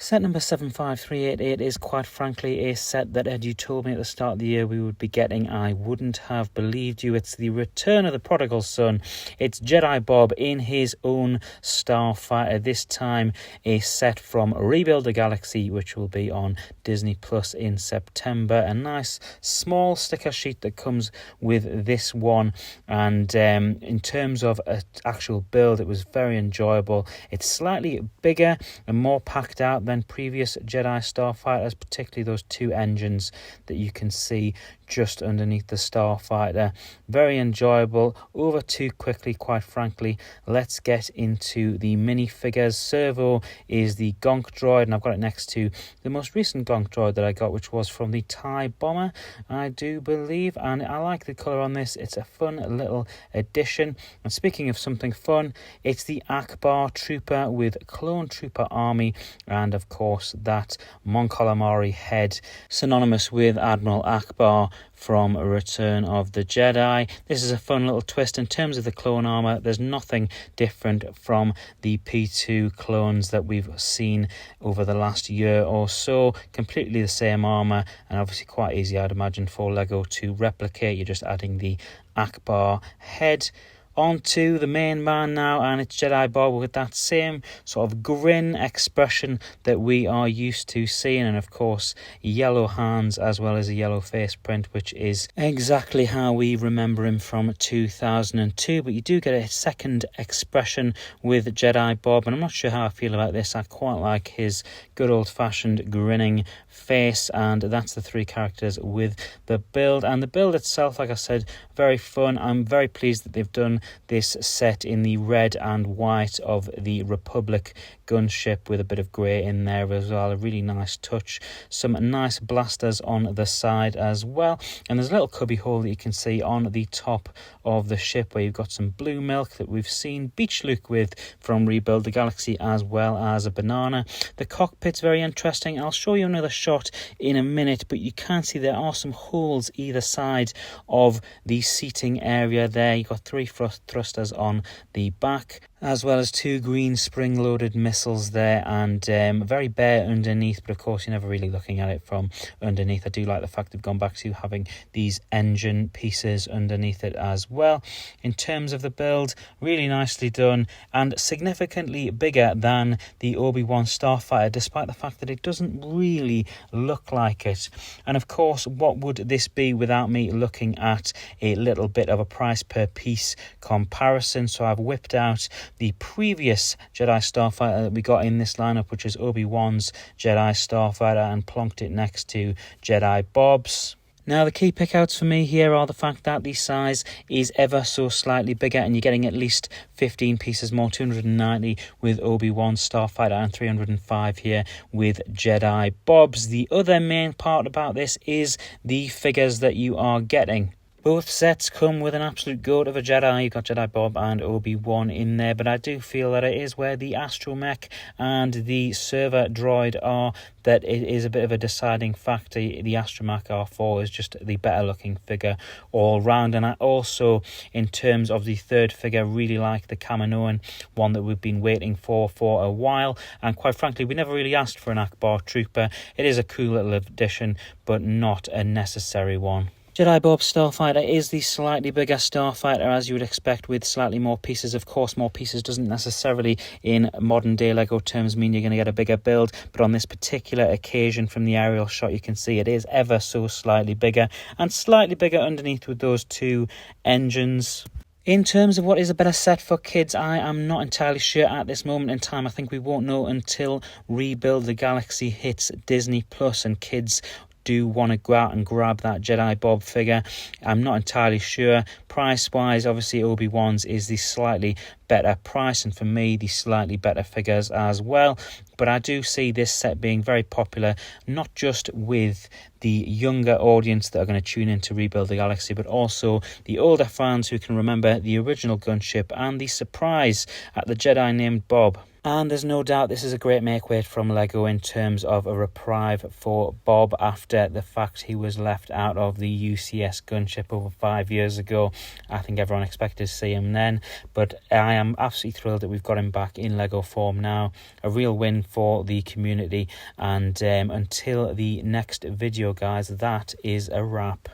Set number 75388 is quite frankly a set that had you told me at the start of the year we would be getting, I wouldn't have believed you. It's the return of the prodigal son. It's Jedi Bob in his own Starfighter, this time a set from Rebuild the Galaxy, which will be on Disney Plus in September. A nice small sticker sheet that comes with this one, and in terms of an actual build, it was very enjoyable. It's slightly bigger and more packed out than previous Jedi Starfighters, particularly those two engines that you can see just underneath the Starfighter. Very enjoyable. Over too quickly, quite frankly. Let's get into the minifigures. Servo is the Gonk droid, and I've got it next to the most recent Gonk droid that I got, which was from the TIE Bomber, I do believe, and I like the colour on this. It's a fun little addition. And speaking of something fun, it's the Akbar Trooper with Clone Trooper Army, and of course that Mon Calamari head, synonymous with Admiral Akbar from Return of the Jedi. This is a fun little twist in terms of the clone armor. There's nothing different from the P2 clones that we've seen over the last year or so. Completely the same armor, and obviously quite easy, I'd imagine, for Lego to replicate. You're just adding the Akbar head onto the main man now, and it's Jedi Bob with that same sort of grin expression that we are used to seeing, and of course yellow hands as well as a yellow face print, which is exactly how we remember him from 2002. But you do get a second expression with Jedi Bob, and I'm not sure how I feel about this. I quite like his good old-fashioned grinning face, and that's the three characters with the build. And the build itself, like I said, very fun. I'm very pleased that they've done this set in the red and white of the Republic gunship with a bit of grey in there as well. A really nice touch. Some nice blasters on the side as well, and there's a little cubby hole that you can see on the top of the ship where you've got some blue milk that we've seen Beach Luke with from Rebuild the Galaxy, as well as a banana. The cockpit's very interesting. I'll show you another shot in a minute, but you can see there are some holes either side of the seating area there. You've got three thrusters on the back, as well as two green spring-loaded missiles there, and very bare underneath, but of course you're never really looking at it from underneath. I do like the fact they've gone back to having these engine pieces underneath it as well. In terms of the build, really nicely done, and significantly bigger than the Obi-Wan Starfighter, despite the fact that it doesn't really look like it. And of course, what would this be without me looking at a little bit of a price per piece comparison? So I've whipped out the previous Jedi Starfighter that we got in this lineup, which is Obi-Wan's Jedi Starfighter, and plonked it next to Jedi Bob's. Now, the key pickouts for me here are the fact that the size is ever so slightly bigger, and you're getting at least 15 pieces more, 290 with Obi-Wan Starfighter and 305 here with Jedi Bob's. The other main part about this is the figures that you are getting. Both sets come with an absolute goat of a Jedi. You've got Jedi Bob and Obi-Wan in there, but I do feel that it is where the astromech and the server droid are that it is a bit of a deciding factor. The astromech R4 is just the better looking figure all round, and I also, in terms of the third figure, really like the Kaminoan one that we've been waiting for a while, and quite frankly we never really asked for an Akbar Trooper. It is a cool little addition, but not a necessary one. Jedi Bob Starfighter is the slightly bigger Starfighter, as you would expect, with slightly more pieces. Of course, more pieces doesn't necessarily, in modern day Lego terms, mean you're going to get a bigger build, but on this particular occasion, from the aerial shot, you can see it is ever so slightly bigger, and slightly bigger underneath with those two engines. In terms of what is a better set for kids, I am not entirely sure at this moment in time. I think we won't know until Rebuild the Galaxy hits Disney Plus and kids do want to go out and grab that Jedi Bob figure. I'm not entirely sure. Price wise, obviously Obi-Wan's is the slightly better price, and for me the slightly better figures as well. But I do see this set being very popular, not just with the younger audience that are going to tune in to Rebuild the Galaxy, but also the older fans who can remember the original gunship and the surprise at the Jedi named Bob. And there's no doubt this is a great make-weight from LEGO in terms of a reprieve for Bob after the fact he was left out of the UCS gunship over 5 years ago. I think everyone expected to see him then, but I am absolutely thrilled that we've got him back in LEGO form now. A real win for the community, and until the next video, guys, that is a wrap.